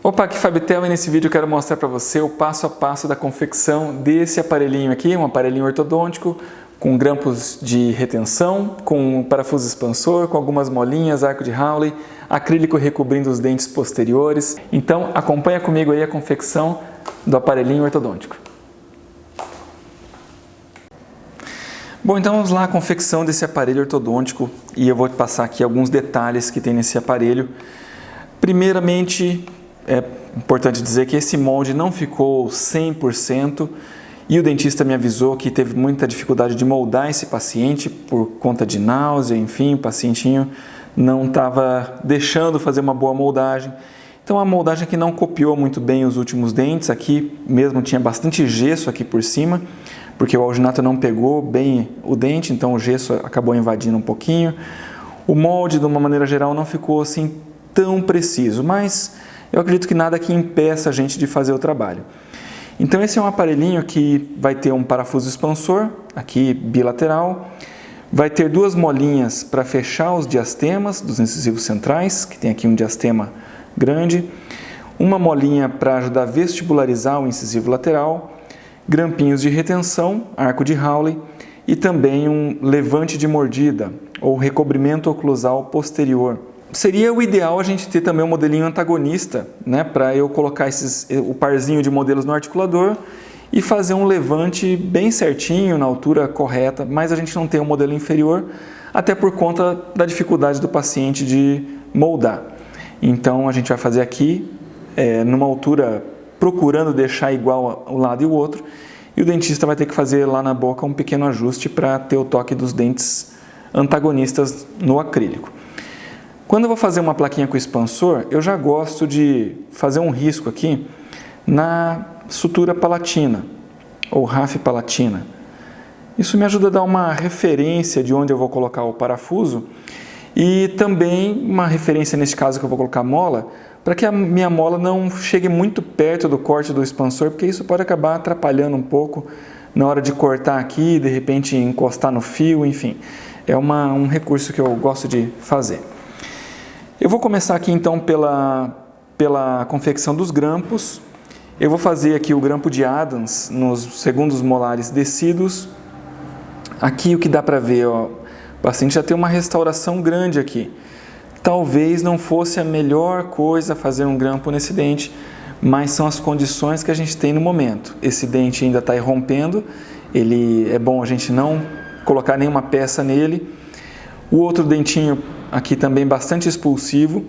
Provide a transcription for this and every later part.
Opa, aqui é Fábio Telma e nesse vídeo eu quero mostrar para você o passo a passo da confecção desse aparelhinho aqui, um aparelhinho ortodôntico com grampos de retenção, com parafuso expansor, com algumas molinhas, arco de Hawley, acrílico recobrindo os dentes posteriores. Então acompanha comigo aí a confecção do aparelhinho ortodôntico. Bom, então vamos lá, a confecção desse aparelho ortodôntico e eu vou te passar aqui alguns detalhes que tem nesse aparelho. Primeiramente, é importante dizer que esse molde não ficou 100% e o dentista me avisou que teve muita dificuldade de moldar esse paciente por conta de náusea, enfim, o pacientinho não estava deixando fazer uma boa moldagem. Então a moldagem aqui não copiou muito bem os últimos dentes, aqui mesmo tinha bastante gesso aqui por cima, porque o alginato não pegou bem o dente, então o gesso acabou invadindo um pouquinho. O molde, de uma maneira geral, não ficou assim tão preciso, mas eu acredito que nada que impeça a gente de fazer o trabalho. Então esse é um aparelhinho que vai ter um parafuso expansor, aqui bilateral, vai ter duas molinhas para fechar os diastemas dos incisivos centrais, que tem aqui um diastema grande, uma molinha para ajudar a vestibularizar o incisivo lateral, grampinhos de retenção, arco de Hawley e também um levante de mordida ou recobrimento oclusal posterior. Seria o ideal a gente ter também um modelinho antagonista, né, para eu colocar o parzinho de modelos no articulador e fazer um levante bem certinho, na altura correta, mas a gente não tem um modelo inferior, até por conta da dificuldade do paciente de moldar. Então a gente vai fazer aqui, numa altura procurando deixar igual um lado e o outro, e o dentista vai ter que fazer lá na boca um pequeno ajuste para ter o toque dos dentes antagonistas no acrílico. Quando eu vou fazer uma plaquinha com expansor, eu já gosto de fazer um risco aqui na sutura palatina, ou RAF palatina. Isso me ajuda a dar uma referência de onde eu vou colocar o parafuso e também uma referência, nesse caso que eu vou colocar a mola, para que a minha mola não chegue muito perto do corte do expansor, porque isso pode acabar atrapalhando um pouco na hora de cortar aqui, de repente encostar no fio, enfim. É um recurso que eu gosto de fazer. Eu vou começar aqui então pela confecção dos grampos. Eu vou fazer aqui o grampo de Adams nos segundos molares descidos. Aqui o que dá para ver, ó, o paciente já tem uma restauração grande aqui. Talvez não fosse a melhor coisa fazer um grampo nesse dente, mas são as condições que a gente tem no momento. Esse dente ainda está irrompendo, é bom a gente não colocar nenhuma peça nele. O outro dentinho aqui também bastante expulsivo.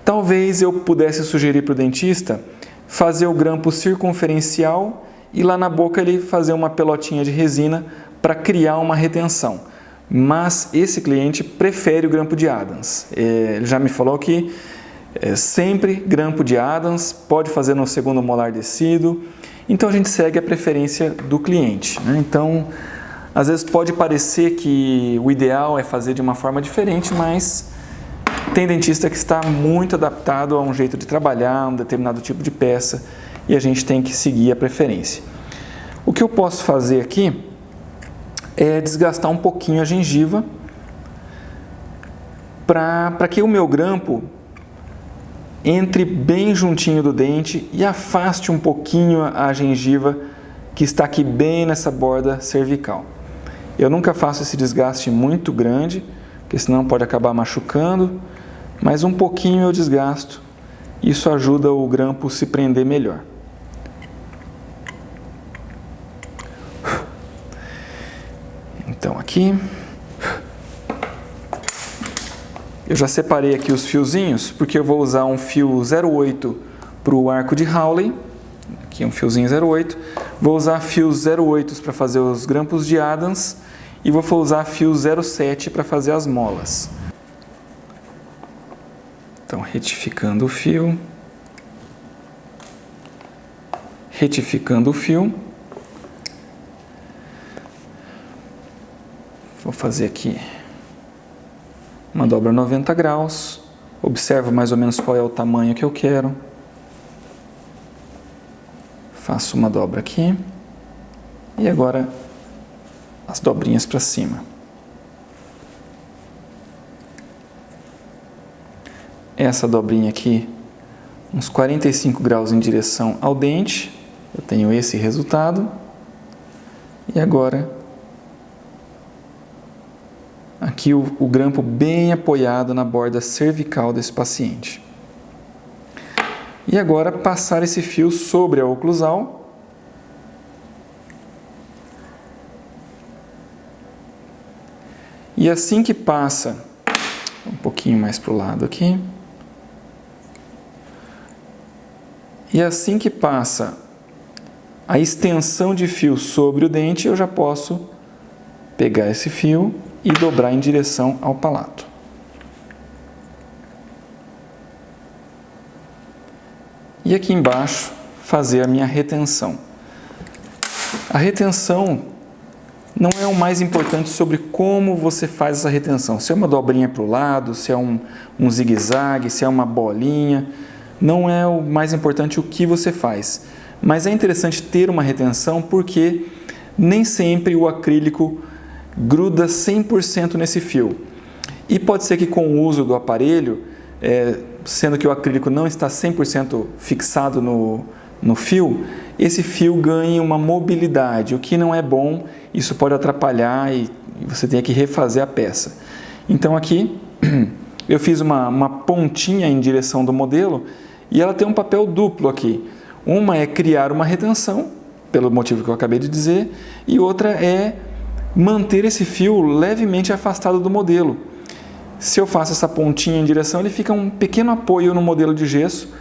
Talvez eu pudesse sugerir para o dentista fazer o grampo circunferencial e lá na boca ele fazer uma pelotinha de resina para criar uma retenção. Mas esse cliente prefere o grampo de Adams. Ele já me falou que sempre grampo de Adams, pode fazer no segundo molar descido. Então a gente segue a preferência do cliente, né? Então, às vezes pode parecer que o ideal é fazer de uma forma diferente, mas tem dentista que está muito adaptado a um jeito de trabalhar, um determinado tipo de peça, e a gente tem que seguir a preferência. O que eu posso fazer aqui é desgastar um pouquinho a gengiva para que o meu grampo entre bem juntinho do dente e afaste um pouquinho a gengiva que está aqui bem nessa borda cervical. Eu nunca faço esse desgaste muito grande, porque senão pode acabar machucando, mas um pouquinho eu desgasto. Isso ajuda o grampo a se prender melhor. Então aqui, eu já separei aqui os fiozinhos, porque eu vou usar um fio 0,8 para o arco de Hawley, aqui um fiozinho 0,8, vou usar fios 0,8 para fazer os grampos de Adams e vou usar fio 0,7 para fazer as molas. Então retificando o fio, vou fazer aqui uma dobra 90 graus, observo mais ou menos qual é o tamanho que eu quero, faço uma dobra aqui e agora as dobrinhas para cima. Essa dobrinha aqui uns 45 graus em direção ao dente. Eu tenho esse resultado. E agora, aqui o grampo bem apoiado na borda cervical desse paciente. E agora passar esse fio sobre a oclusal. E assim que passa, um pouquinho mais para o lado aqui. E assim que passa a extensão de fio sobre o dente, eu já posso pegar esse fio e dobrar em direção ao palato. E aqui embaixo, fazer a minha retenção. A retenção não é o mais importante sobre como você faz essa retenção. Se é uma dobrinha para o lado, se é um zigue-zague, se é uma bolinha, não é o mais importante o que você faz. Mas é interessante ter uma retenção porque nem sempre o acrílico gruda 100% nesse fio. E pode ser que com o uso do aparelho, sendo que o acrílico não está 100% fixado no fio, esse fio ganhe uma mobilidade, o que não é bom, isso pode atrapalhar e você tem que refazer a peça. Então aqui eu fiz uma pontinha em direção do modelo e ela tem um papel duplo aqui. Uma é criar uma retenção, pelo motivo que eu acabei de dizer, e outra é manter esse fio levemente afastado do modelo. Se eu faço essa pontinha em direção, ele fica um pequeno apoio no modelo de gesso,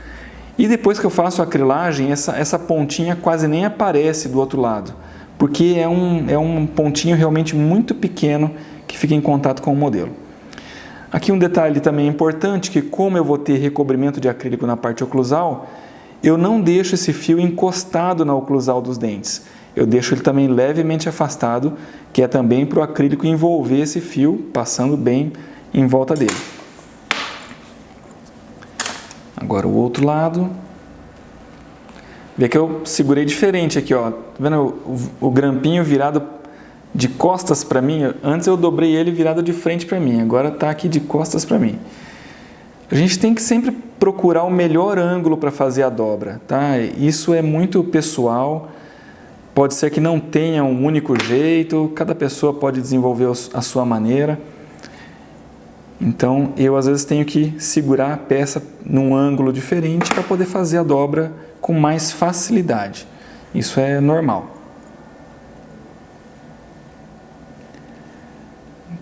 e depois que eu faço a acrilagem, essa pontinha quase nem aparece do outro lado, porque é um pontinho realmente muito pequeno que fica em contato com o modelo. Aqui um detalhe também importante, que como eu vou ter recobrimento de acrílico na parte oclusal, eu não deixo esse fio encostado na oclusal dos dentes. Eu deixo ele também levemente afastado, que é também para o acrílico envolver esse fio, passando bem em volta dele. Agora o outro lado. Vê que eu segurei diferente aqui, ó. Tá vendo o grampinho virado de costas para mim? Antes eu dobrei ele virado de frente para mim, agora está aqui de costas para mim. A gente tem que sempre procurar o melhor ângulo para fazer a dobra, tá? Isso é muito pessoal, pode ser que não tenha um único jeito, cada pessoa pode desenvolver a sua maneira. Então, eu às vezes tenho que segurar a peça num ângulo diferente para poder fazer a dobra com mais facilidade. Isso é normal.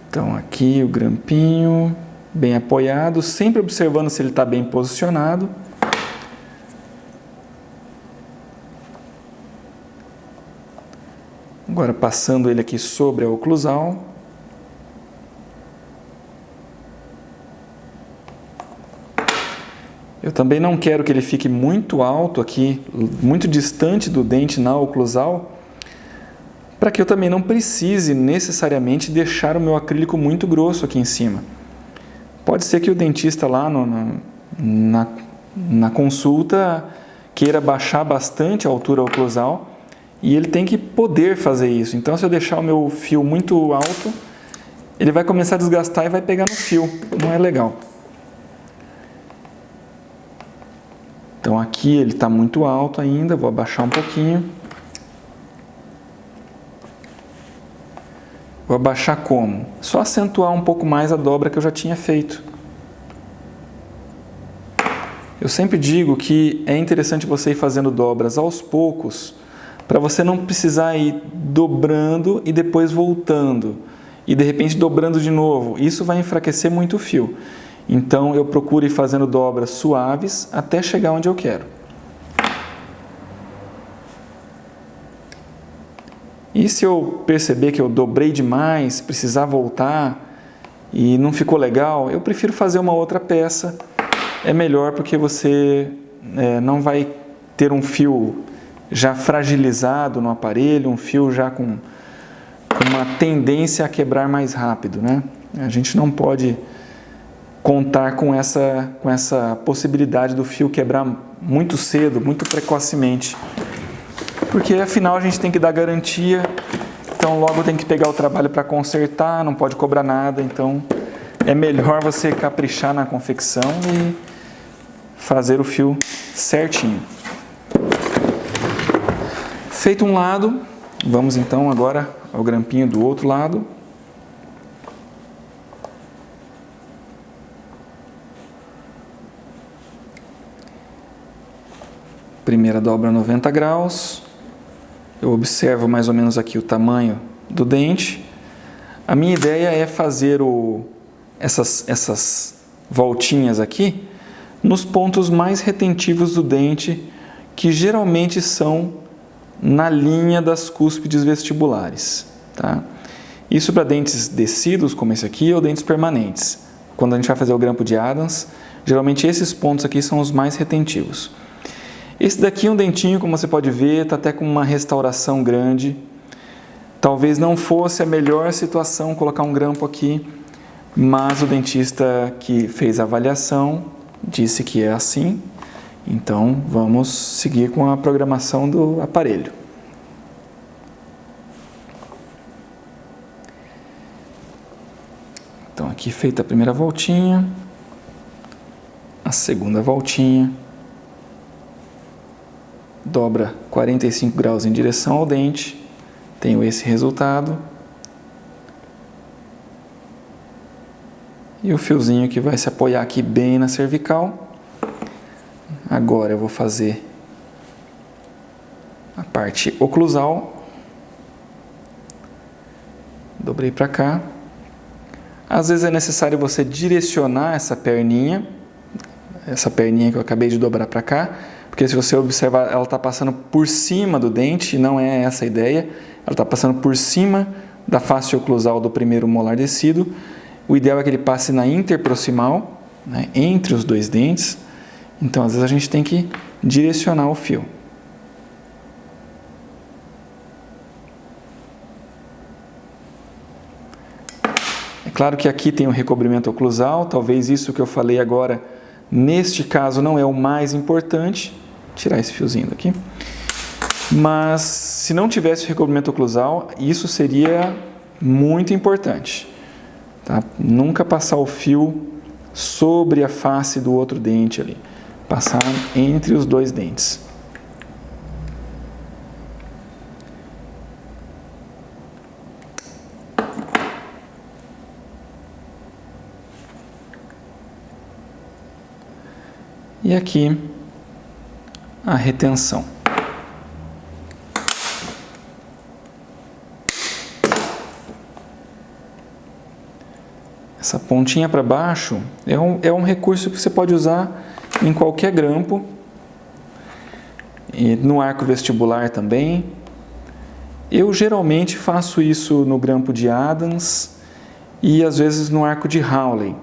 Então, aqui o grampinho bem apoiado, sempre observando se ele está bem posicionado. Agora passando ele aqui sobre a oclusal. Eu também não quero que ele fique muito alto aqui, muito distante do dente na oclusal, para que eu também não precise necessariamente deixar o meu acrílico muito grosso aqui em cima. Pode ser que o dentista lá na consulta queira baixar bastante a altura oclusal e ele tem que poder fazer isso. Então, se eu deixar o meu fio muito alto, ele vai começar a desgastar e vai pegar no fio. Não é legal. Então, aqui ele está muito alto ainda, vou abaixar um pouquinho. Vou abaixar como? Só acentuar um pouco mais a dobra que eu já tinha feito. Eu sempre digo que é interessante você ir fazendo dobras aos poucos, para você não precisar ir dobrando e depois voltando, e de repente dobrando de novo. Isso vai enfraquecer muito o fio. Então eu procuro ir fazendo dobras suaves até chegar onde eu quero. E se eu perceber que eu dobrei demais, precisar voltar e não ficou legal, eu prefiro fazer uma outra peça. É melhor porque você não vai ter um fio já fragilizado no aparelho, um fio já com uma tendência a quebrar mais rápido, né? A gente não pode contar com essa possibilidade do fio quebrar muito cedo, muito precocemente. Porque afinal a gente tem que dar garantia, então logo tem que pegar o trabalho para consertar, não pode cobrar nada, então é melhor você caprichar na confecção e fazer o fio certinho. Feito um lado, vamos então agora ao grampinho do outro lado. Primeira dobra 90 graus. Eu observo mais ou menos aqui o tamanho do dente. A minha ideia é fazer essas voltinhas aqui nos pontos mais retentivos do dente, que geralmente são na linha das cúspides vestibulares, tá? Isso para dentes descidos, como esse aqui, ou dentes permanentes. Quando a gente vai fazer o grampo de Adams, geralmente esses pontos aqui são os mais retentivos. Esse daqui é um dentinho, como você pode ver, está até com uma restauração grande. Talvez não fosse a melhor situação colocar um grampo aqui, mas o dentista que fez a avaliação disse que é assim. Então, vamos seguir com a programação do aparelho. Então, aqui feita a primeira voltinha, a segunda voltinha, dobra 45 graus em direção ao dente, tenho esse resultado. E o fiozinho que vai se apoiar aqui bem na cervical. Agora eu vou fazer a parte oclusal. Dobrei para cá. Às vezes é necessário você direcionar essa perninha que eu acabei de dobrar para cá, porque se você observar, ela está passando por cima do dente, e não é essa a ideia. Ela está passando por cima da face oclusal do primeiro molar descido. O ideal é que ele passe na interproximal, né, entre os dois dentes. Então, às vezes a gente tem que direcionar o fio. É claro que aqui tem o recobrimento oclusal, talvez isso que eu falei agora, neste caso, não é o mais importante. Vou tirar esse fiozinho daqui. Mas, se não tivesse o recobrimento oclusal, isso seria muito importante. Tá? Nunca passar o fio sobre a face do outro dente ali. Passar entre os dois dentes. E aqui a retenção. Essa pontinha para baixo é um recurso que você pode usar em qualquer grampo, e no arco vestibular também. Eu geralmente faço isso no grampo de Adams e às vezes no arco de Hawley.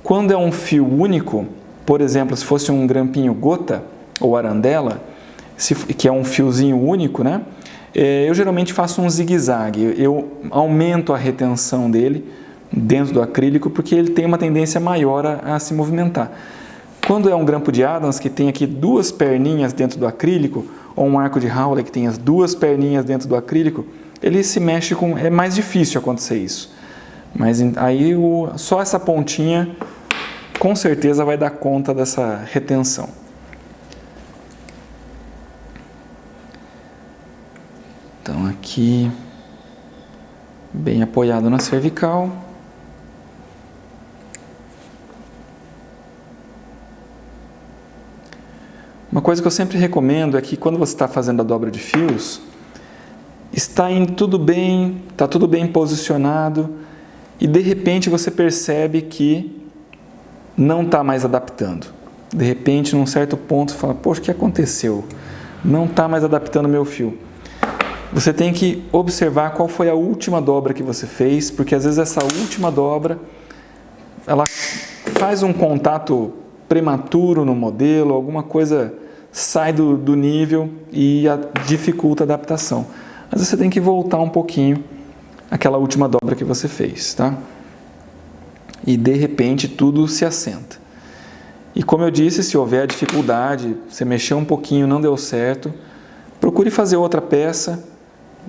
Quando é um fio único, por exemplo, se fosse um grampinho gota ou arandela, que é um fiozinho único, né? Eu geralmente faço um zigue-zague. Eu aumento a retenção dele dentro do acrílico porque ele tem uma tendência maior a se movimentar. Quando é um grampo de Adams que tem aqui duas perninhas dentro do acrílico, ou um arco de Hawley que tem as duas perninhas dentro do acrílico, ele se mexe com... É mais difícil acontecer isso. Mas aí só essa pontinha com certeza vai dar conta dessa retenção. Então aqui, bem apoiado na cervical. Uma coisa que eu sempre recomendo é que quando você está fazendo a dobra de fios, está indo tudo bem, está tudo bem posicionado e de repente você percebe que não está mais adaptando. De repente, num certo ponto, você fala, poxa, o que aconteceu? Não está mais adaptando o meu fio. Você tem que observar qual foi a última dobra que você fez, porque às vezes essa última dobra, ela faz um contato prematuro no modelo, alguma coisa sai do nível e dificulta a adaptação. Às vezes você tem que voltar um pouquinho aquela última dobra que você fez, tá? E de repente tudo se assenta. E como eu disse, se houver dificuldade, você mexeu um pouquinho, não deu certo, procure fazer outra peça,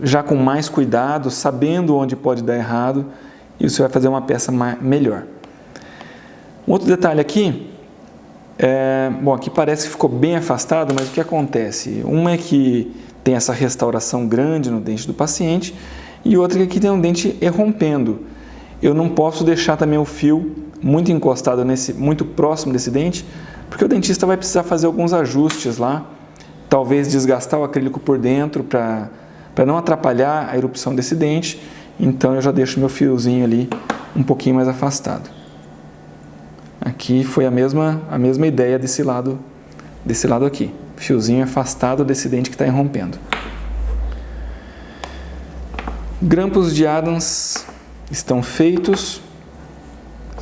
já com mais cuidado, sabendo onde pode dar errado, e você vai fazer uma peça melhor. Um outro detalhe aqui, Bom, aqui parece que ficou bem afastado, mas o que acontece? Uma é que tem essa restauração grande no dente do paciente e outra é que aqui tem um dente irrompendo. Eu não posso deixar também o fio muito encostado muito próximo desse dente, porque o dentista vai precisar fazer alguns ajustes lá, talvez desgastar o acrílico por dentro para não atrapalhar a erupção desse dente. Então eu já deixo meu fiozinho ali um pouquinho mais afastado. Aqui foi a mesma ideia desse lado aqui. Fiozinho afastado desse dente que está irrompendo. Grampos de Adams estão feitos.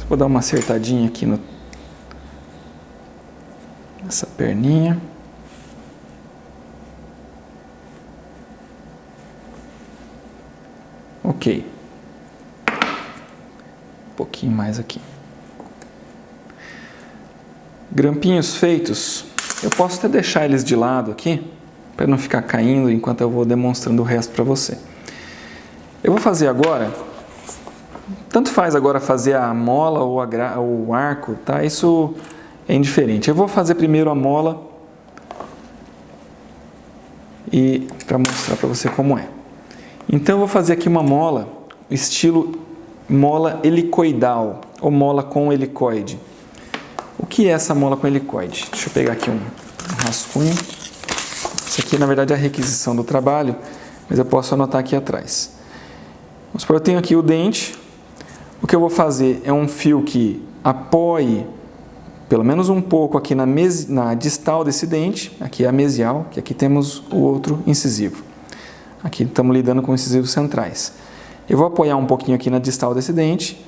Vou dar uma acertadinha aqui nessa perninha. Ok. Um pouquinho mais aqui. Grampinhos feitos. Eu posso até deixar eles de lado aqui, para não ficar caindo enquanto eu vou demonstrando o resto para você. Eu vou fazer agora, tanto faz agora fazer a mola ou o arco, tá? Isso é indiferente. Eu vou fazer primeiro a mola e para mostrar para você como é. Então eu vou fazer aqui uma mola, estilo mola helicoidal ou mola com helicoide. O que é essa mola com helicoide? Deixa eu pegar aqui um rascunho. Isso aqui, na verdade, é a requisição do trabalho, mas eu posso anotar aqui atrás. Vamos supor, eu tenho aqui o dente. O que eu vou fazer é um fio que apoie pelo menos um pouco aqui na distal desse dente. Aqui é a mesial, que aqui temos o outro incisivo. Aqui estamos lidando com incisivos centrais. Eu vou apoiar um pouquinho aqui na distal desse dente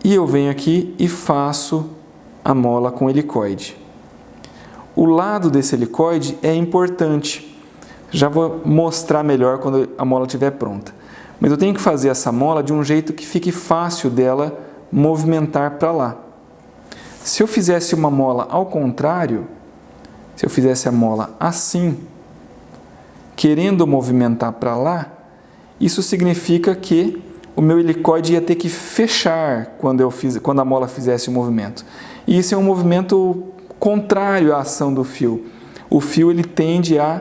e eu venho aqui e faço a mola com helicoide. O lado desse helicoide é importante. Já vou mostrar melhor quando a mola estiver pronta. Mas eu tenho que fazer essa mola de um jeito que fique fácil dela movimentar para lá. Se eu fizesse uma mola ao contrário, se eu fizesse a mola assim, querendo movimentar para lá, isso significa que o meu helicoide ia ter que fechar quando a mola fizesse o movimento. E isso é um movimento contrário à ação do fio. O fio ele tende a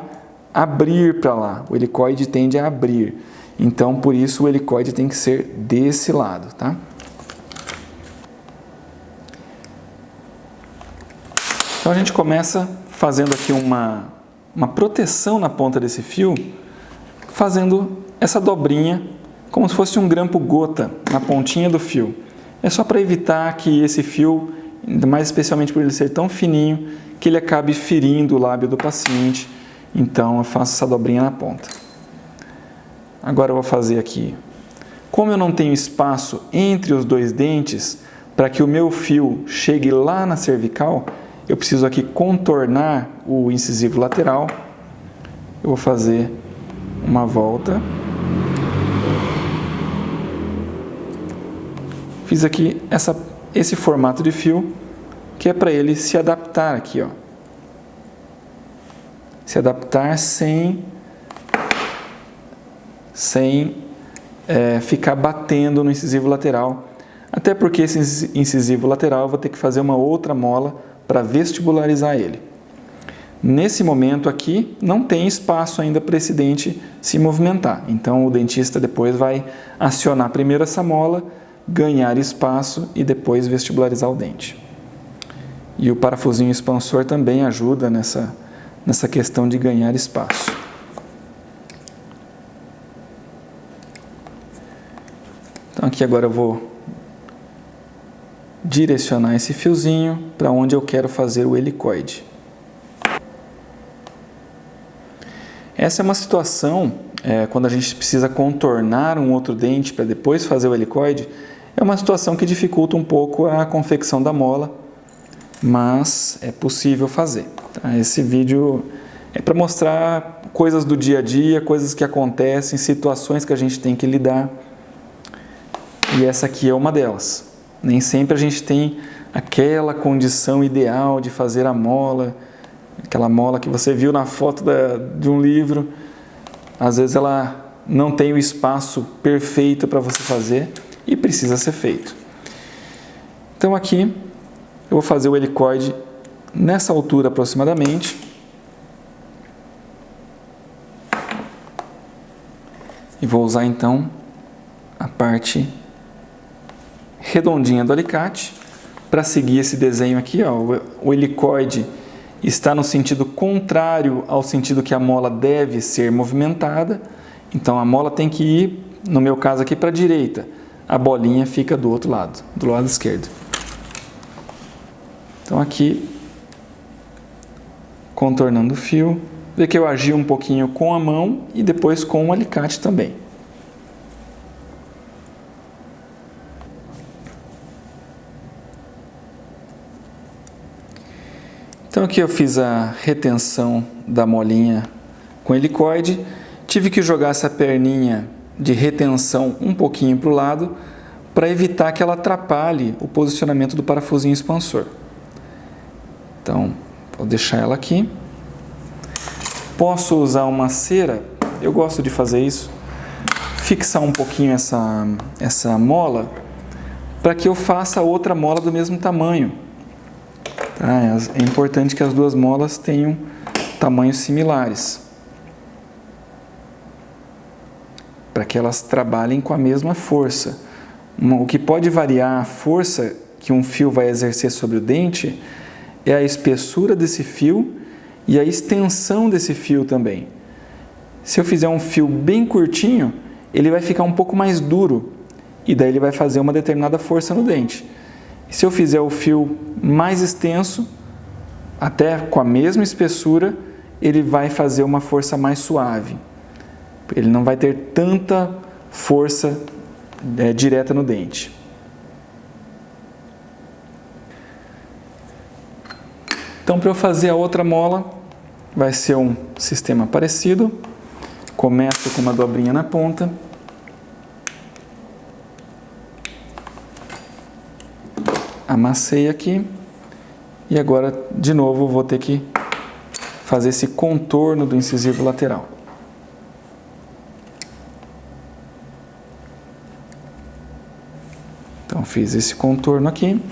abrir para lá, o helicoide tende a abrir. Então, por isso, o helicoide tem que ser desse lado, tá? Então, a gente começa fazendo aqui uma proteção na ponta desse fio, fazendo essa dobrinha, como se fosse um grampo gota na pontinha do fio. É só para evitar que esse fio, mais especialmente por ele ser tão fininho, que ele acabe ferindo o lábio do paciente. Então, eu faço essa dobrinha na ponta. Agora eu vou fazer aqui. Como eu não tenho espaço entre os dois dentes, para que o meu fio chegue lá na cervical, eu preciso aqui contornar o incisivo lateral. Eu vou fazer uma volta. Fiz aqui esse formato de fio, que é para ele se adaptar aqui, ó. Se adaptar sem ficar batendo no incisivo lateral. Até porque esse incisivo lateral eu vou ter que fazer uma outra mola para vestibularizar ele. Nesse momento aqui, não tem espaço ainda para esse dente se movimentar. Então, o dentista depois vai acionar primeiro essa mola, ganhar espaço e depois vestibularizar o dente. E o parafusinho expansor também ajuda nessa questão de ganhar espaço. Então, aqui agora eu vou direcionar esse fiozinho para onde eu quero fazer o helicoide. Essa é uma situação, quando a gente precisa contornar um outro dente para depois fazer o helicoide, é uma situação que dificulta um pouco a confecção da mola, mas é possível fazer. Tá? Esse vídeo é para mostrar coisas do dia a dia, coisas que acontecem, situações que a gente tem que lidar, e essa aqui é uma delas. Nem sempre a gente tem aquela condição ideal de fazer a mola, aquela mola que você viu na foto de um livro. Às vezes ela não tem o espaço perfeito para você fazer e precisa ser feito. Então aqui eu vou fazer o helicoide nessa altura aproximadamente. E vou usar então a parte redondinha do alicate para seguir esse desenho aqui, ó. O helicoide está no sentido contrário ao sentido que a mola deve ser movimentada. Então a mola tem que ir, no meu caso aqui, para a direita. A bolinha fica do outro lado, do lado esquerdo. Então aqui, contornando o fio, vê que eu agi um pouquinho com a mão e depois com o alicate também. Então aqui eu fiz a retenção da molinha com helicoide, tive que jogar essa perninha de retenção um pouquinho para o lado para evitar que ela atrapalhe o posicionamento do parafusinho expansor. Então, vou deixar ela aqui. Posso usar uma cera, eu gosto de fazer isso, fixar um pouquinho essa mola para que eu faça outra mola do mesmo tamanho. É importante que as duas molas tenham tamanhos similares, para que elas trabalhem com a mesma força. O que pode variar a força que um fio vai exercer sobre o dente é a espessura desse fio e a extensão desse fio também. Se eu fizer um fio bem curtinho, ele vai ficar um pouco mais duro e daí ele vai fazer uma determinada força no dente. Se eu fizer o fio mais extenso, até com a mesma espessura, ele vai fazer uma força mais suave. Ele não vai ter tanta força direta no dente. Então, para eu fazer a outra mola, vai ser um sistema parecido. Começo com uma dobrinha na ponta. Amassei aqui e agora de novo vou ter que fazer esse contorno do incisivo lateral. Então fiz esse contorno aqui,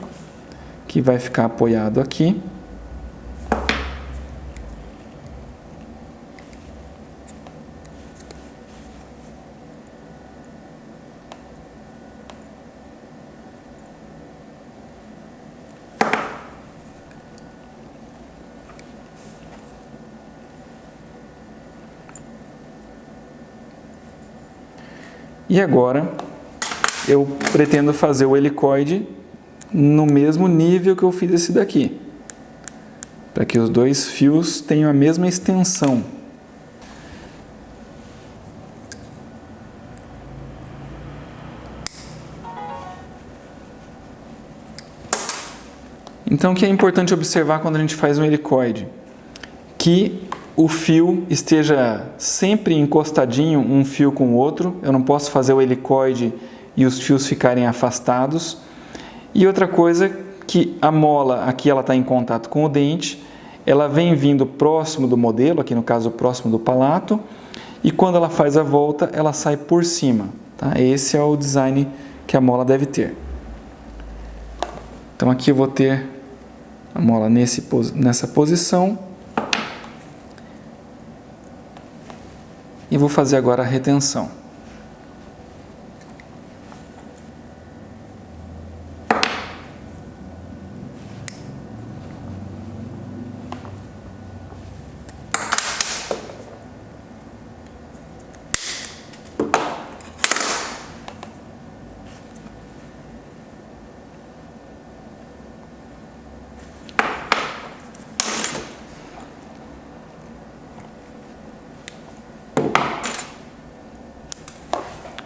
que vai ficar apoiado aqui. E agora eu pretendo fazer o helicoide no mesmo nível que eu fiz esse daqui, para que os dois fios tenham a mesma extensão. Então, o que é importante observar quando a gente faz um helicoide? Que o fio esteja sempre encostadinho um fio com o outro. Eu não posso fazer o helicoide e os fios ficarem afastados. E outra coisa, que a mola aqui ela está em contato com o dente, ela vem vindo próximo do modelo, aqui no caso próximo do palato, e quando ela faz a volta, ela sai por cima. Tá? Esse é o design que a mola deve ter. Então aqui eu vou ter a mola nessa posição. E vou fazer agora a retenção.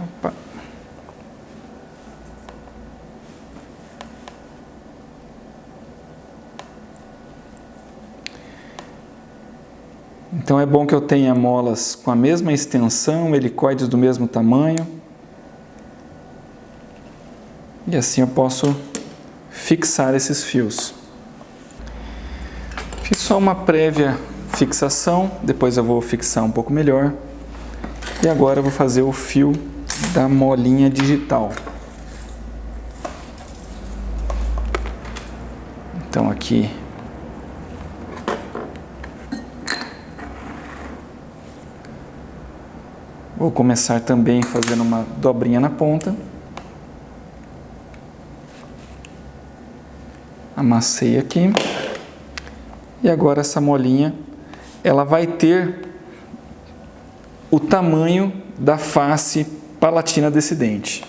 Opa. Então é bom que eu tenha molas com a mesma extensão, helicoides do mesmo tamanho. E assim eu posso fixar esses fios. Fiz só uma prévia fixação, depois eu vou fixar um pouco melhor. E agora eu vou fazer o fio da molinha digital. Então aqui Vou começar também fazendo uma dobrinha na ponta. Amassei aqui. E agora essa molinha, ela vai ter o tamanho da face palatina desse dente.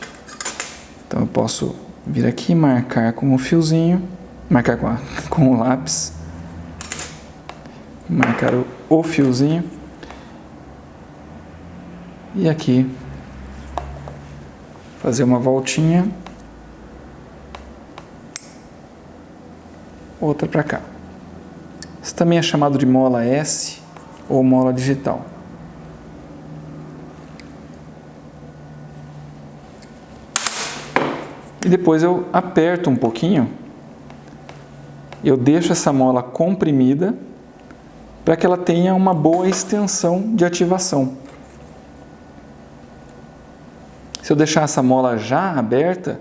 Então eu posso vir aqui e marcar com o fiozinho, marcar com o lápis, marcar o fiozinho e aqui fazer uma voltinha, outra para cá. Isso também é chamado de mola S ou mola digital. E depois eu aperto um pouquinho, eu deixo essa mola comprimida para que ela tenha uma boa extensão de ativação. Se eu deixar essa mola já aberta,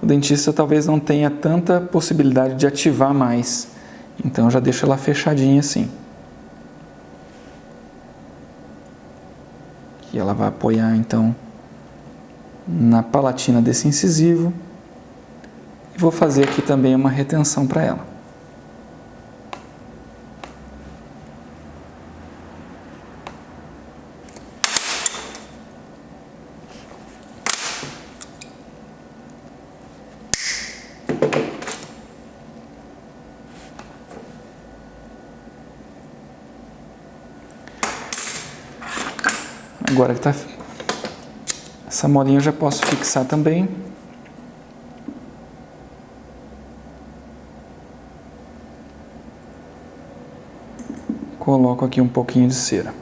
o dentista talvez não tenha tanta possibilidade de ativar mais. Então eu já deixo ela fechadinha assim. E ela vai apoiar então na palatina desse incisivo. E vou fazer aqui também uma retenção para ela. Agora que tá essa molinha eu já posso fixar também. Coloco aqui um pouquinho de cera.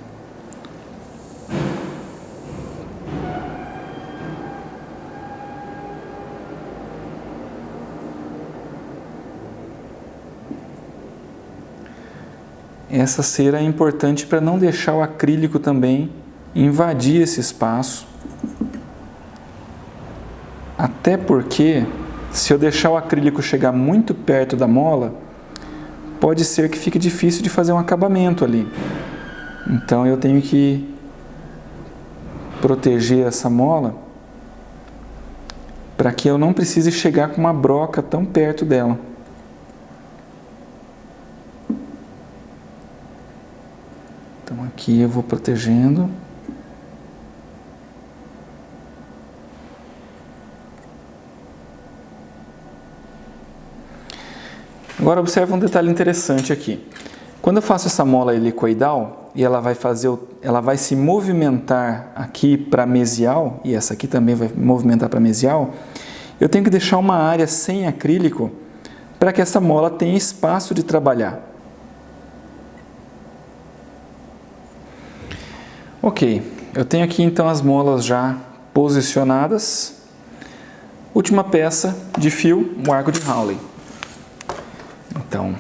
Essa cera é importante para não deixar o acrílico também invadir esse espaço. Até porque, se eu deixar o acrílico chegar muito perto da mola, pode ser que fique difícil de fazer um acabamento ali. Então eu tenho que proteger essa mola para que eu não precise chegar com uma broca tão perto dela. Então aqui eu vou protegendo. Agora observa um detalhe interessante aqui. Quando eu faço essa mola helicoidal e ela vai se movimentar aqui para mesial, e essa aqui também vai movimentar para mesial, eu tenho que deixar uma área sem acrílico para que essa mola tenha espaço de trabalhar. Ok, eu tenho aqui então as molas já posicionadas. Última peça de fio, um arco de Hawley. Então,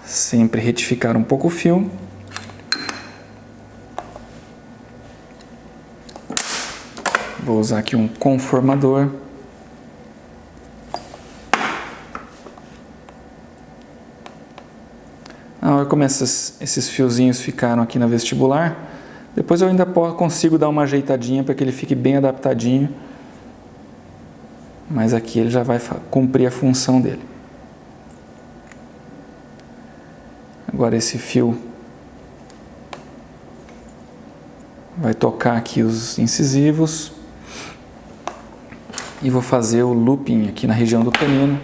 sempre retificar um pouco o fio. Vou usar aqui um conformador. Agora, como esses fiozinhos ficaram aqui na vestibular, depois eu ainda consigo dar uma ajeitadinha para que ele fique bem adaptadinho. Mas aqui ele já vai cumprir a função dele. Agora esse fio vai tocar aqui os incisivos e vou fazer o looping aqui na região do canino.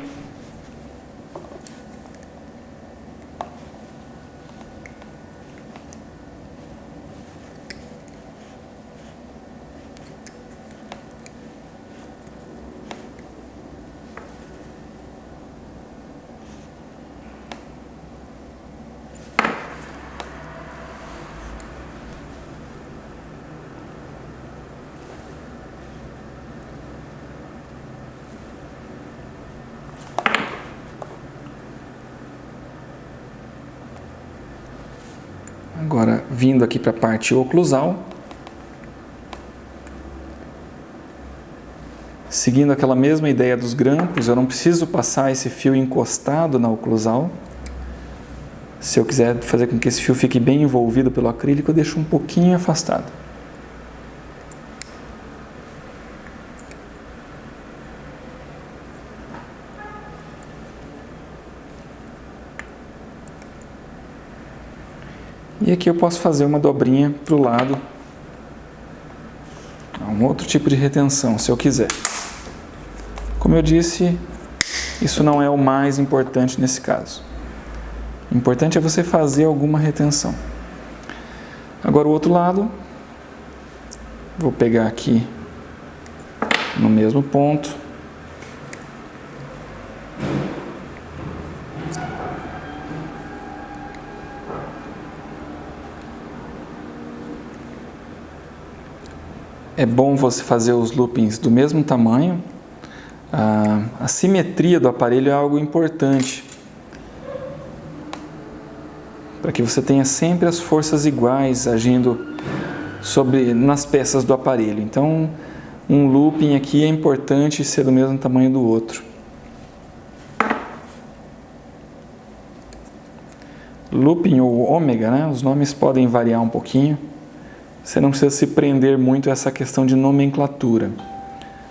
Agora, vindo aqui para a parte oclusal, seguindo aquela mesma ideia dos grampos, eu não preciso passar esse fio encostado na oclusal. Se eu quiser fazer com que esse fio fique bem envolvido pelo acrílico, eu deixo um pouquinho afastado. E aqui eu posso fazer uma dobrinha para o lado, um outro tipo de retenção, se eu quiser. Como eu disse, isso não é o mais importante nesse caso. O importante é você fazer alguma retenção. Agora o outro lado, vou pegar aqui no mesmo ponto. É bom você fazer os loopings do mesmo tamanho. A simetria do aparelho é algo importante, para que você tenha sempre as forças iguais agindo nas peças do aparelho. Então, um looping aqui é importante ser do mesmo tamanho do outro. Looping ou ômega, né? Os nomes podem variar um pouquinho. Você não precisa se prender muito a essa questão de nomenclatura.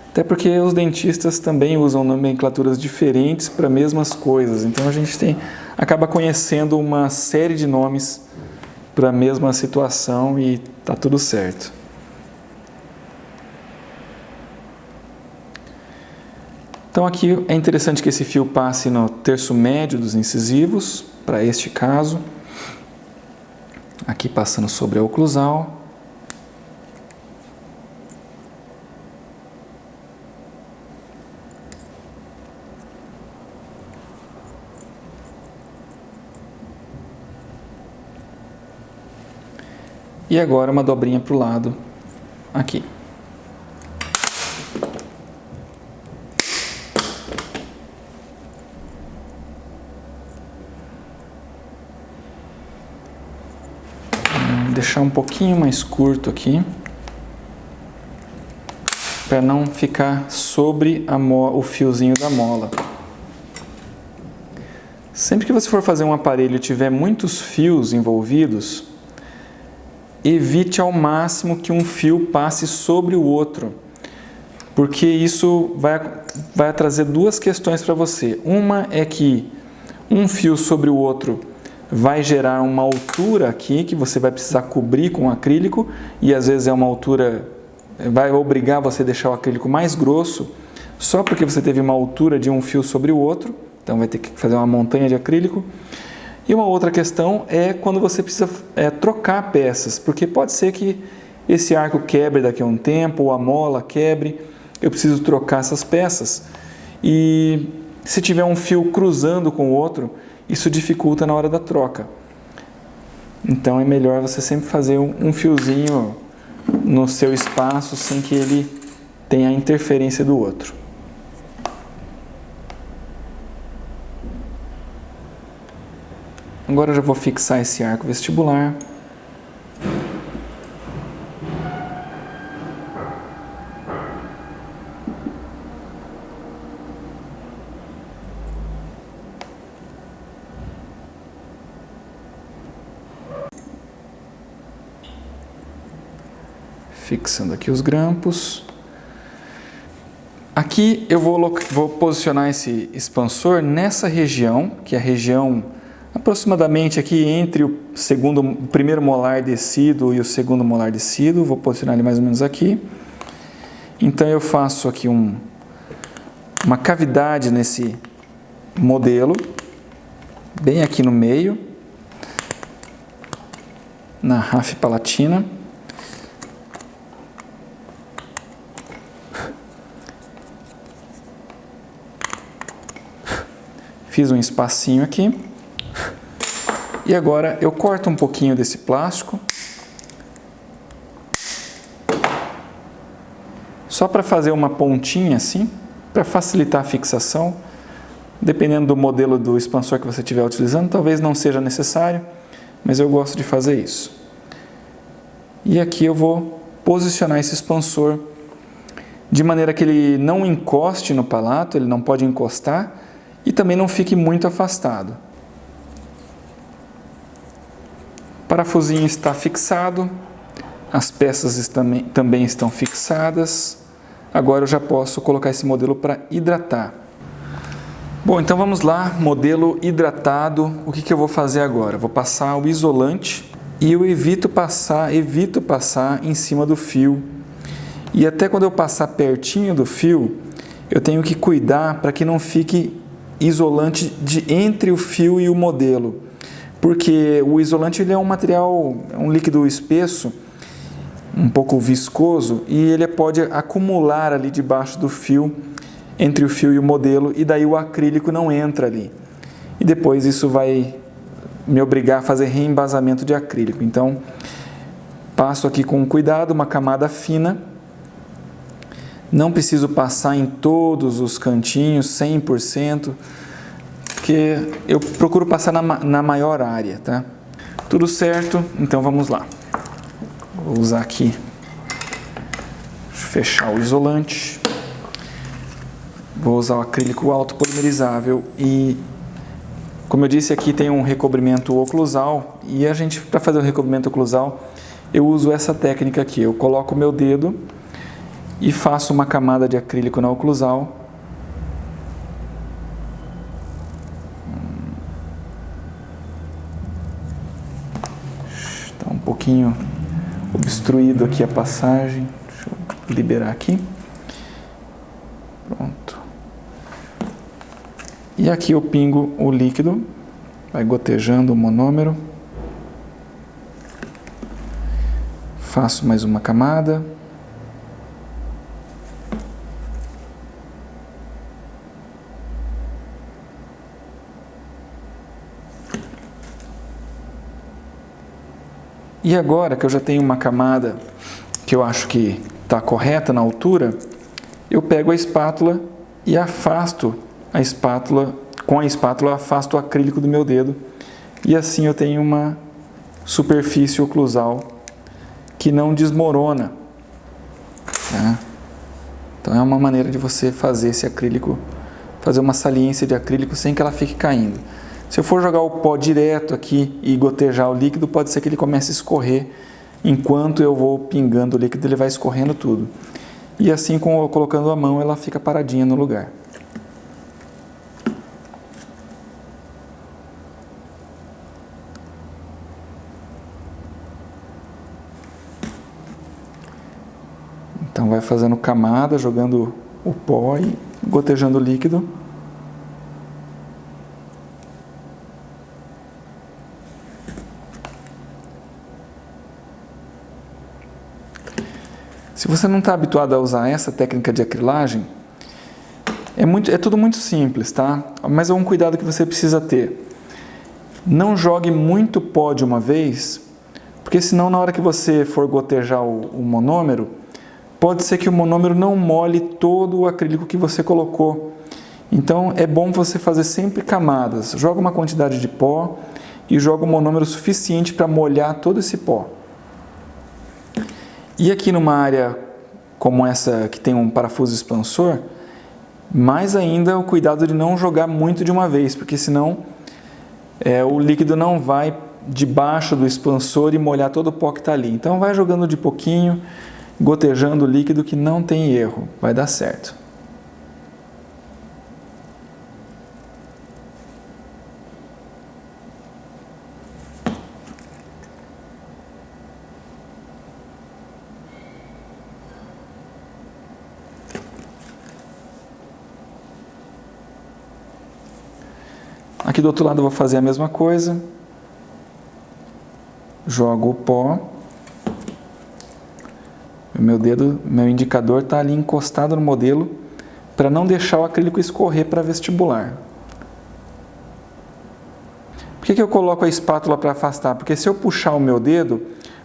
Até porque os dentistas também usam nomenclaturas diferentes para as mesmas coisas. Então a gente acaba conhecendo uma série de nomes para a mesma situação e tá tudo certo. Então aqui é interessante que esse fio passe no terço médio dos incisivos, para este caso. Aqui passando sobre a oclusal. E agora uma dobrinha para o lado, aqui. Vou deixar um pouquinho mais curto aqui, para não ficar sobre o fiozinho da mola. Sempre que você for fazer um aparelho e tiver muitos fios envolvidos, evite ao máximo que um fio passe sobre o outro, porque isso vai trazer duas questões para você. Uma é que um fio sobre o outro vai gerar uma altura aqui que você vai precisar cobrir com acrílico, e às vezes é uma altura, vai obrigar você a deixar o acrílico mais grosso, só porque você teve uma altura de um fio sobre o outro, então vai ter que fazer uma montanha de acrílico. E uma outra questão é quando você precisa trocar peças, porque pode ser que esse arco quebre daqui a um tempo, ou a mola quebre, eu preciso trocar essas peças. E se tiver um fio cruzando com o outro, isso dificulta na hora da troca. Então é melhor você sempre fazer um fiozinho no seu espaço, sem que ele tenha a interferência do outro. Agora eu já vou fixar esse arco vestibular. Fixando aqui os grampos. Aqui eu vou posicionar esse expansor nessa região, que é a região aproximadamente aqui entre o primeiro molar descido e o segundo molar descido. Vou posicionar ele mais ou menos aqui. Então eu faço aqui uma cavidade nesse modelo, bem aqui no meio, na rafe palatina. Fiz um espacinho aqui. E agora eu corto um pouquinho desse plástico, só para fazer uma pontinha assim, para facilitar a fixação. Dependendo do modelo do expansor que você estiver utilizando, talvez não seja necessário, mas eu gosto de fazer isso. E aqui eu vou posicionar esse expansor de maneira que ele não encoste no palato, ele não pode encostar, e também não fique muito afastado. O parafusinho está fixado, as peças também estão fixadas. Agora eu já posso colocar esse modelo para hidratar. Bom, então vamos lá, modelo hidratado. O que eu vou fazer agora? Vou passar o isolante E eu evito passar em cima do fio. E até quando eu passar pertinho do fio, eu tenho que cuidar para que não fique isolante entre o fio e o modelo. Porque o isolante ele é um material, é um líquido espesso, um pouco viscoso, e ele pode acumular ali debaixo do fio, entre o fio e o modelo, e daí o acrílico não entra ali. E depois isso vai me obrigar a fazer reembasamento de acrílico. Então, passo aqui com cuidado, uma camada fina. Não preciso passar em todos os cantinhos, 100%, porque eu procuro passar na maior área, tá? Tudo certo? Então vamos lá. Vou usar aqui, fechar o isolante. Vou usar o acrílico autopolimerizável e, como eu disse, aqui tem um recobrimento oclusal e a gente, para fazer o recobrimento oclusal, eu uso essa técnica aqui. Eu coloco o meu dedo e faço uma camada de acrílico na oclusal. Está um pouquinho obstruído aqui a passagem. Deixa eu liberar aqui. Pronto. E aqui eu pingo o líquido, vai gotejando o monômero. Faço mais uma camada. E agora que eu já tenho uma camada que eu acho que está correta na altura, eu pego a espátula e afasto a espátula, com a espátula afasto o acrílico do meu dedo e assim eu tenho uma superfície oclusal que não desmorona, tá? Então é uma maneira de você fazer esse acrílico, fazer uma saliência de acrílico sem que ela fique caindo. Se eu for jogar o pó direto aqui e gotejar o líquido, pode ser que ele comece a escorrer. Enquanto eu vou pingando o líquido, ele vai escorrendo tudo. E assim, colocando a mão, ela fica paradinha no lugar. Então vai fazendo camada, jogando o pó e gotejando o líquido. Se você não está habituado a usar essa técnica de acrilagem, é tudo muito simples, tá? Mas é um cuidado que você precisa ter. Não jogue muito pó de uma vez, porque senão na hora que você for gotejar o monômero, pode ser que o monômero não molhe todo o acrílico que você colocou. Então é bom você fazer sempre camadas. Joga uma quantidade de pó e joga um monômero suficiente para molhar todo esse pó. E aqui numa área como essa que tem um parafuso expansor, mais ainda o cuidado de não jogar muito de uma vez, porque senão o líquido não vai debaixo do expansor e molhar todo o pó que está ali. Então vai jogando de pouquinho, gotejando o líquido que não tem erro, vai dar certo. Aqui do outro lado eu vou fazer a mesma coisa. Jogo o pó. O meu indicador está ali encostado no modelo para não deixar o acrílico escorrer para vestibular. Por que eu coloco a espátula para afastar? Porque se eu puxar o meu dedo,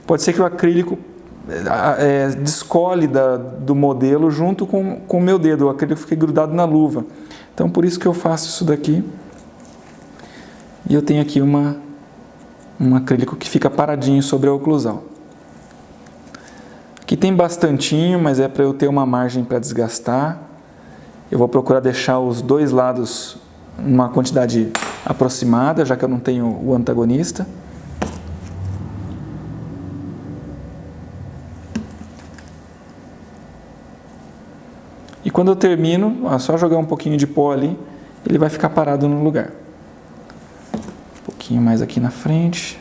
pode ser que o acrílico descole do modelo junto com o meu dedo, o acrílico fique grudado na luva. Então por isso que eu faço isso daqui. E eu tenho aqui um acrílico que fica paradinho sobre a oclusal. Aqui tem bastantinho, mas é para eu ter uma margem para desgastar. Eu vou procurar deixar os dois lados numa quantidade aproximada, já que eu não tenho o antagonista. E quando eu termino, é só jogar um pouquinho de pó ali, ele vai ficar parado no lugar. Um pouquinho mais aqui na frente.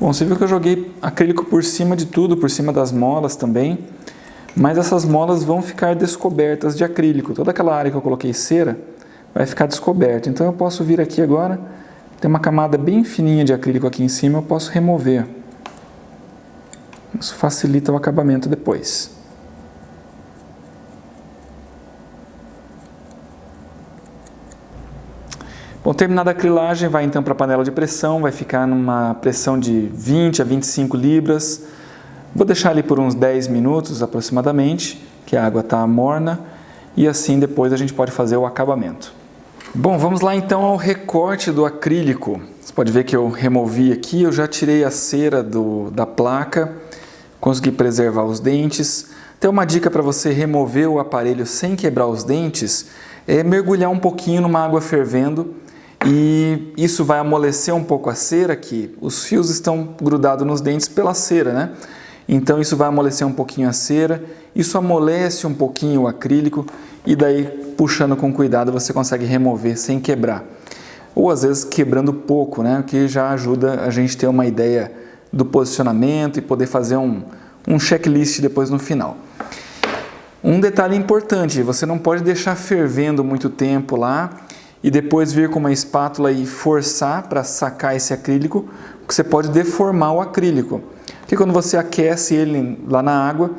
Bom, você viu que eu joguei acrílico por cima de tudo, por cima das molas também, mas essas molas vão ficar descobertas de acrílico. Toda aquela área que eu coloquei cera vai ficar descoberta. Então eu posso vir aqui agora, tem uma camada bem fininha de acrílico aqui em cima, eu posso remover. Isso facilita o acabamento depois. Bom, terminada a acrilagem, vai então para a panela de pressão, vai ficar numa pressão de 20 a 25 libras. Vou deixar ali por uns 10 minutos aproximadamente, que a água está morna, e assim depois a gente pode fazer o acabamento. Bom, vamos lá então ao recorte do acrílico. Você pode ver que eu removi aqui, eu já tirei a cera da placa, consegui preservar os dentes. Tem uma dica para você remover o aparelho sem quebrar os dentes, é mergulhar um pouquinho numa água fervendo, e isso vai amolecer um pouco a cera, que os fios estão grudados nos dentes pela cera, né? Então isso vai amolecer um pouquinho a cera, isso amolece um pouquinho o acrílico e daí puxando com cuidado você consegue remover sem quebrar. Ou às vezes quebrando pouco, né? O que já ajuda a gente ter uma ideia do posicionamento e poder fazer um checklist depois no final. Um detalhe importante, você não pode deixar fervendo muito tempo lá e depois vir com uma espátula e forçar para sacar esse acrílico, porque você pode deformar o acrílico. Porque quando você aquece ele lá na água,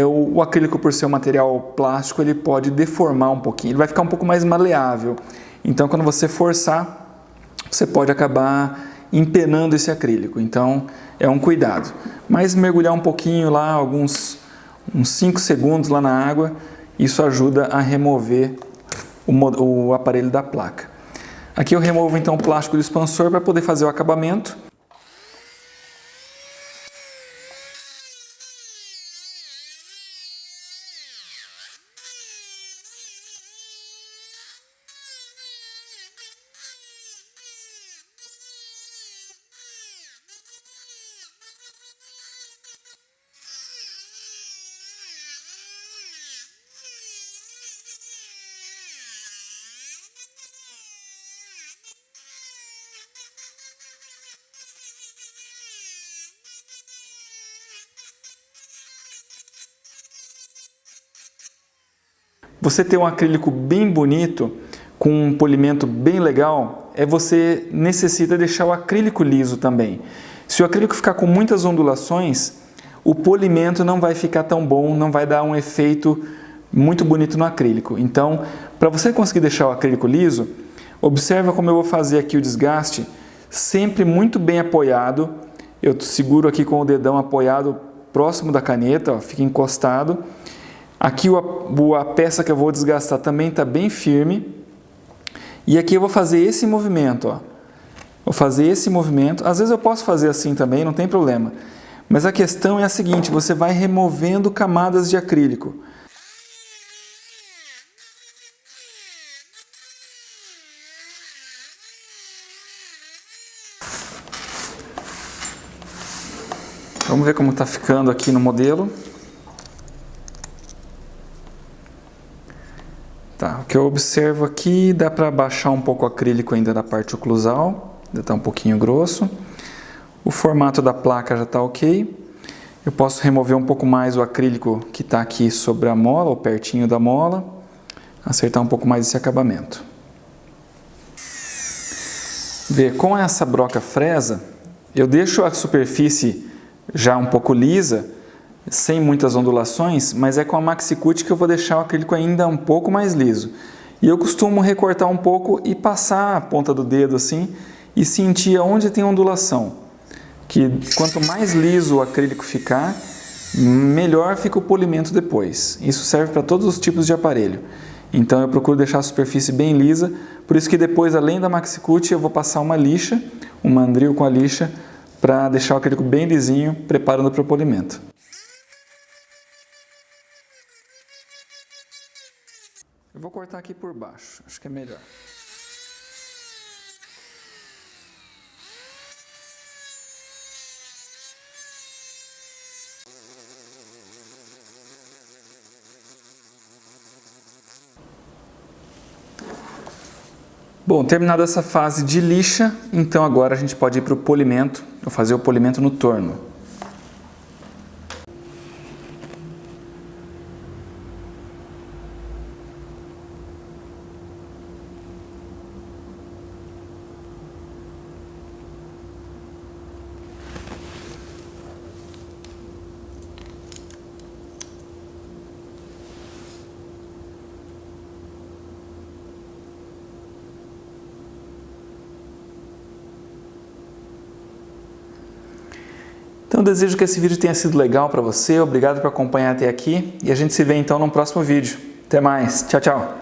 o acrílico, por ser um material plástico, ele pode deformar um pouquinho, ele vai ficar um pouco mais maleável. Então quando você forçar, você pode acabar empenando esse acrílico. Então é um cuidado. Mas mergulhar um pouquinho lá, uns 5 segundos lá na água, isso ajuda a remover o aparelho da placa. Aqui eu removo então o plástico do expansor para poder fazer o acabamento. Você ter um acrílico bem bonito, com um polimento bem legal, você necessita deixar o acrílico liso também. Se o acrílico ficar com muitas ondulações, o polimento não vai ficar tão bom, não vai dar um efeito muito bonito no acrílico. Então, para você conseguir deixar o acrílico liso, observa como eu vou fazer aqui o desgaste, sempre muito bem apoiado. Eu seguro aqui com o dedão apoiado próximo da caneta, ó, fica encostado. Aqui a peça que eu vou desgastar também está bem firme. E aqui eu vou fazer esse movimento, ó. Vou fazer esse movimento. Às vezes eu posso fazer assim também, não tem problema. Mas a questão é a seguinte, você vai removendo camadas de acrílico. Vamos ver como está ficando aqui no modelo. Tá, o que eu observo aqui, dá para baixar um pouco o acrílico ainda da parte oclusal, ainda está um pouquinho grosso. O formato da placa já está ok. Eu posso remover um pouco mais o acrílico que está aqui sobre a mola, ou pertinho da mola, acertar um pouco mais esse acabamento. Vê, com essa broca fresa, eu deixo a superfície já um pouco lisa, sem muitas ondulações, mas é com a Maxi-Cut que eu vou deixar o acrílico ainda um pouco mais liso. E eu costumo recortar um pouco e passar a ponta do dedo assim e sentir onde tem ondulação. Que quanto mais liso o acrílico ficar, melhor fica o polimento depois. Isso serve para todos os tipos de aparelho. Então eu procuro deixar a superfície bem lisa, por isso que depois, além da Maxi-Cut, eu vou passar uma lixa, um mandril com a lixa, para deixar o acrílico bem lisinho, preparando para o polimento. Eu vou cortar aqui por baixo, acho que é melhor. Bom, terminada essa fase de lixa, então agora a gente pode ir para o polimento, Vou fazer o polimento no torno. Então, desejo que esse vídeo tenha sido legal para você. Obrigado por acompanhar até aqui e a gente se vê então no próximo vídeo. Até mais. Tchau, tchau.